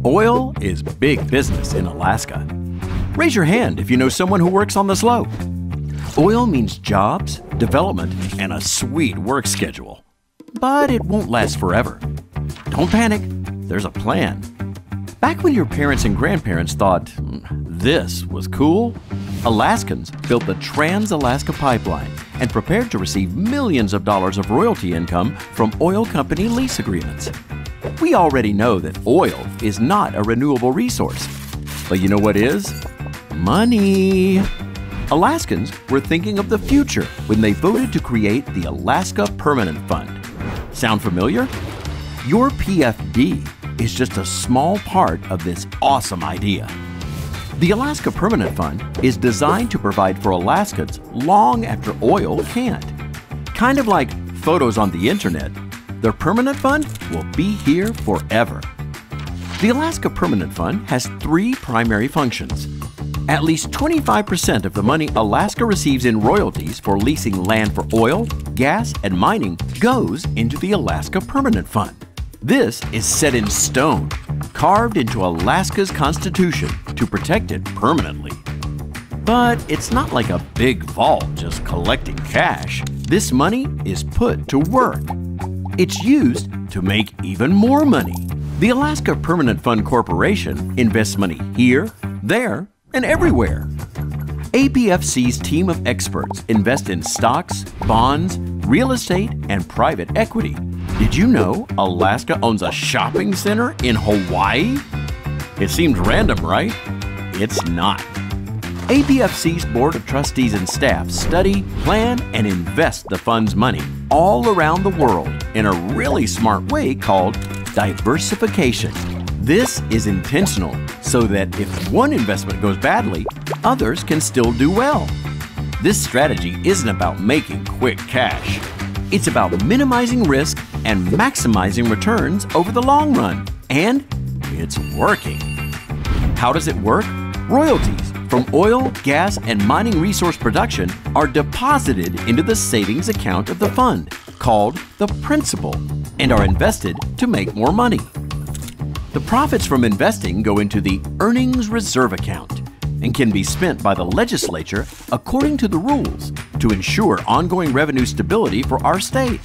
Oil is big business in Alaska. Raise your hand if you know someone who works on the slope. Oil means jobs, development, and a sweet work schedule. But it won't last forever. Don't panic, there's a plan. Back when your parents and grandparents thought this was cool, Alaskans built the Trans-Alaska Pipeline and prepared to receive millions of dollars of royalty income from oil company lease agreements. We already know that oil is not a renewable resource. But you know what is? Money! Alaskans were thinking of the future when they voted to create the Alaska Permanent Fund. Sound familiar? Your PFD is just a small part of this awesome idea. The Alaska Permanent Fund is designed to provide for Alaskans long after oil can't. Kind of like photos on the internet, their permanent fund will be here forever. The Alaska Permanent Fund has three primary functions. At least 25% of the money Alaska receives in royalties for leasing land for oil, gas, and mining goes into the Alaska Permanent Fund. This is set in stone, carved into Alaska's constitution to protect it permanently. But it's not like a big vault just collecting cash. This money is put to work. It's used to make even more money. The Alaska Permanent Fund Corporation invests money here, there, and everywhere. APFC's team of experts invest in stocks, bonds, real estate, and private equity. Did you know Alaska owns a shopping center in Hawaii? It seems random, right? It's not. APFC's Board of Trustees and staff study, plan, and invest the fund's money all around the world in a really smart way called diversification. This is intentional so that if one investment goes badly, others can still do well. This strategy isn't about making quick cash. It's about minimizing risk and maximizing returns over the long run. And it's working. How does it work? Royalties from oil, gas, and mining resource production are deposited into the savings account of the fund, called the principal, and are invested to make more money. The profits from investing go into the Earnings Reserve Account and can be spent by the legislature according to the rules to ensure ongoing revenue stability for our state.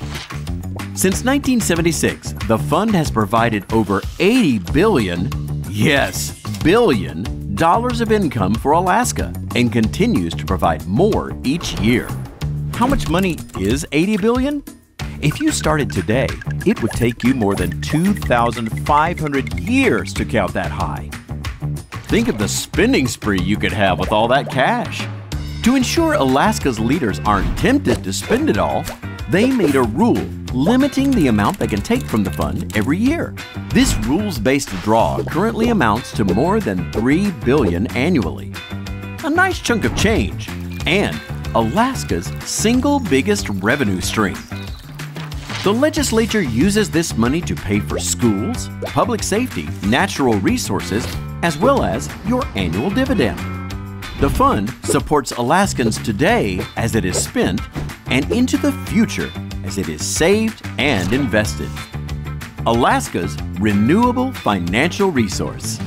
Since 1976, the fund has provided over $80 billion, yes, billion, dollars of income for Alaska and continues to provide more each year. How much money is $80 billion? If you started today, it would take you more than 2,500 years to count that high. Think of the spending spree you could have with all that cash. To ensure Alaska's leaders aren't tempted to spend it all, they made a rule limiting the amount they can take from the fund every year. This rules-based draw currently amounts to more than $3 billion annually. A nice chunk of change, and Alaska's single biggest revenue stream. The legislature uses this money to pay for schools, public safety, natural resources, as well as your annual dividend. The fund supports Alaskans today as it is spent and into the future as it is saved and invested. Alaska's renewable financial resource.